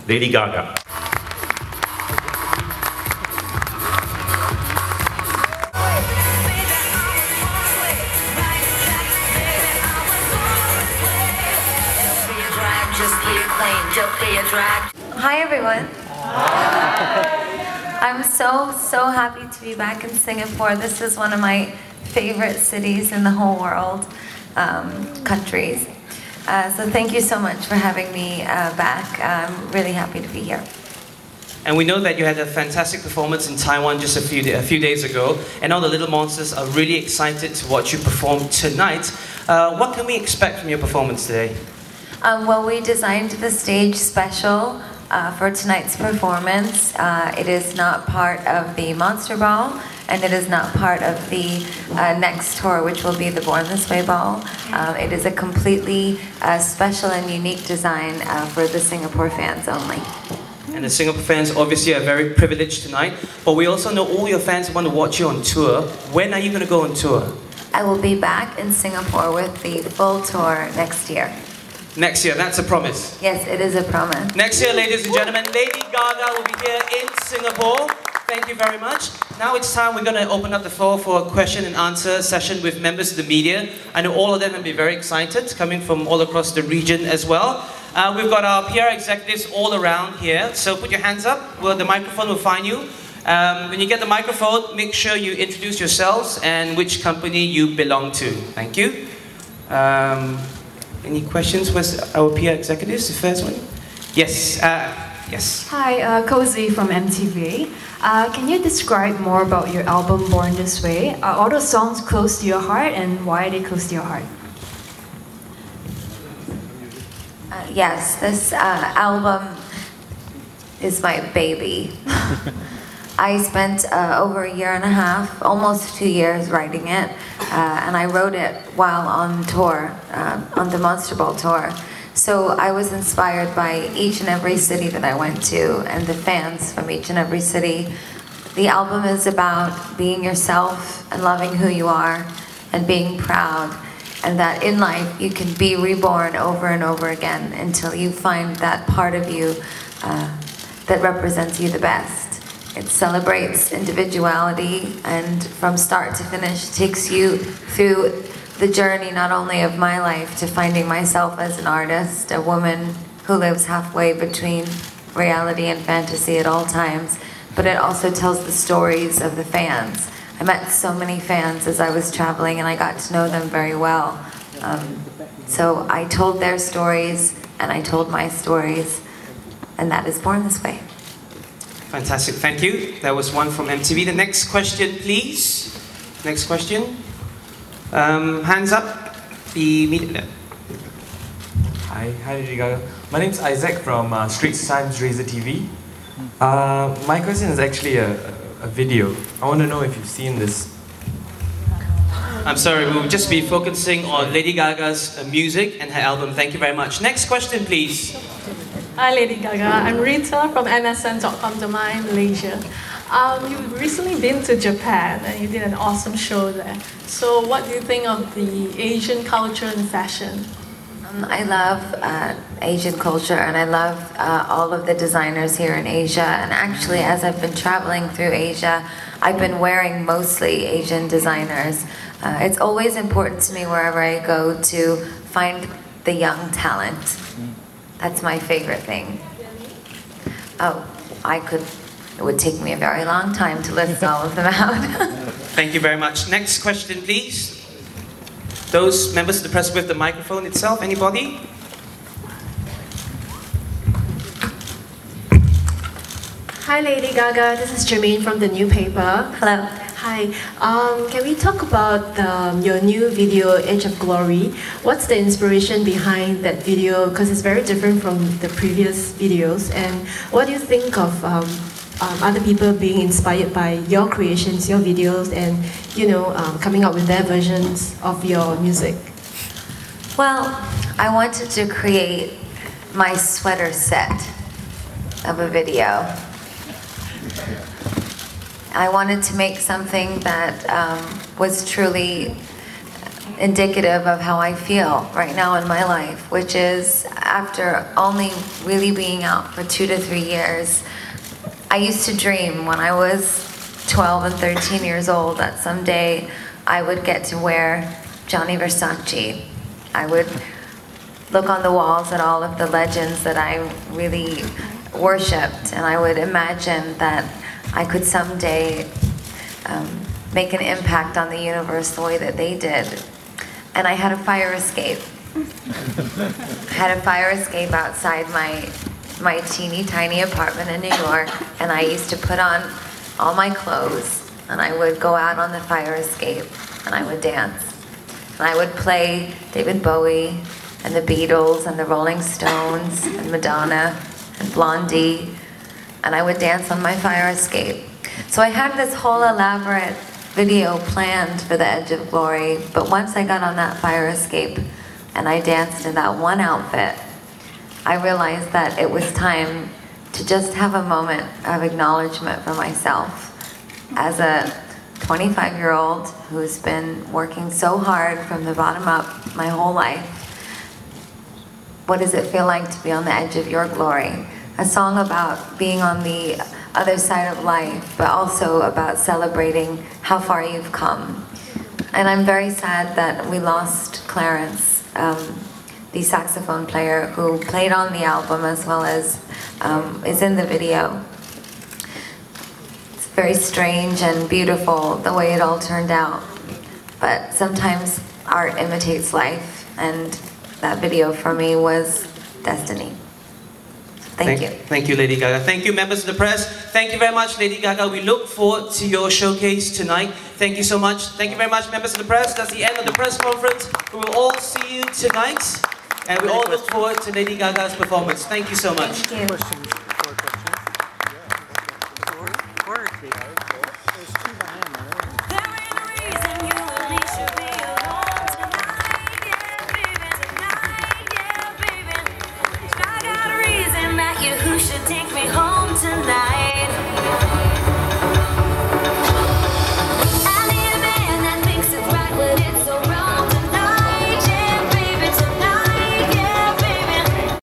Lady Gaga. Hi everyone. I'm so happy to be back in Singapore. This is one of my favorite cities in the whole world, countries. So thank you so much for having me back. I'm really happy to be here. And we know that you had a fantastic performance in Taiwan just a few days ago, and all the Little Monsters are really excited to watch you perform tonight. What can we expect from your performance today? Well, we designed the stage special for tonight's performance. It is not part of the Monster Ball, and it is not part of the next tour, which will be the Born This Way Ball. It is a completely special and unique design for the Singapore fans only. And the Singapore fans obviously are very privileged tonight, but we also know all your fans want to watch you on tour. When are you going to go on tour? I will be back in Singapore with the full tour next year. Next year, that's a promise. Yes, it is a promise. Next year, ladies and gentlemen, Lady Gaga will be here in Singapore. Thank you very much. Now it's time we're going to open up the floor for a question and answer session with members of the media. I know all of them will be very excited, coming from all across the region as well. We've got our PR executives all around here, so put your hands up. Well, the microphone will find you. When you get the microphone, make sure you introduce yourselves and which company you belong to. Thank you. Any questions with our PR executives? The first one? Yes. Yes. Hi, Cozy from MTV. Can you describe more about your album Born This Way? Are all the songs close to your heart, and why are they close to your heart? Yes, this album is my baby. I spent over a year and a half, almost 2 years writing it, and I wrote it while on tour, on the Monster Ball tour. So I was inspired by each and every city that I went to and the fans from each and every city. The album is about being yourself and loving who you are and being proud, and that in life you can be reborn over and over again until you find that part of you that represents you the best. It celebrates individuality, and from start to finish takes you through the journey not only of my life to finding myself as an artist, a woman who lives halfway between reality and fantasy at all times, but it also tells the stories of the fans. I met so many fans as I was traveling, and I got to know them very well. So I told their stories, and I told my stories, and that is Born This Way. Fantastic, thank you. That was one from MTV. The next question, please. Next question. Hands up. The media. Hi, Lady Gaga. My name's Isaac from Straits Times Razor TV. My question is actually a video. I want to know if you've seen this. I'm sorry, we'll just be focusing on Lady Gaga's music and her album. Thank you very much. Next question, please. Hi Lady Gaga, I'm Rita from MSN.com Domain, Malaysia. You've recently been to Japan and you did an awesome show there. So what do you think of the Asian culture and fashion? I love Asian culture, and I love all of the designers here in Asia. And actually, as I've been traveling through Asia, I've been wearing mostly Asian designers. It's always important to me wherever I go to find the young talent. That's my favorite thing. Oh, it would take me a very long time to list all of them out. Thank you very much. Next question, please. Those members of the press with the microphone itself, anybody? Hi Lady Gaga, this is Jermaine from the New Paper. Hello. Hi. Can we talk about your new video, Edge of Glory? What's the inspiration behind that video? Because it's very different from the previous videos. And what do you think of other people being inspired by your creations, your videos, and coming up with their versions of your music? Well, I wanted to create my sweater set of a video. I wanted to make something that was truly indicative of how I feel right now in my life, which is after only really being out for 2 to 3 years, I used to dream when I was 12 and 13 years old that someday I would get to wear Gianni Versace. I would look on the walls at all of the legends that I really worshipped, and I would imagine that I could someday make an impact on the universe the way that they did. And I had a fire escape. I had a fire escape outside my teeny tiny apartment in New York, and I used to put on all my clothes, and I would go out on the fire escape, and I would dance. And I would play David Bowie, and the Beatles, and the Rolling Stones, and Madonna, and Blondie, and I would dance on my fire escape. So I had this whole elaborate video planned for the Edge of Glory, but once I got on that fire escape and I danced in that one outfit, I realized that it was time to just have a moment of acknowledgement for myself as a 25-year-old who's been working so hard from the bottom up my whole life. What does it feel like to be on the edge of your glory? A song about being on the other side of life, but also about celebrating how far you've come. And I'm very sad that we lost Clarence, the saxophone player who played on the album as well as is in the video. It's very strange and beautiful the way it all turned out. But sometimes art imitates life, and that video for me was destiny. Thank you. Thank you, Lady Gaga. Thank you, members of the press. Thank you very much, Lady Gaga. We look forward to your showcase tonight. Thank you so much. Thank you very much, members of the press. That's the end of the press conference. We will all see you tonight. And we all look forward to Lady Gaga's performance. Thank you so much. Thank you. Questions? Questions? Yeah.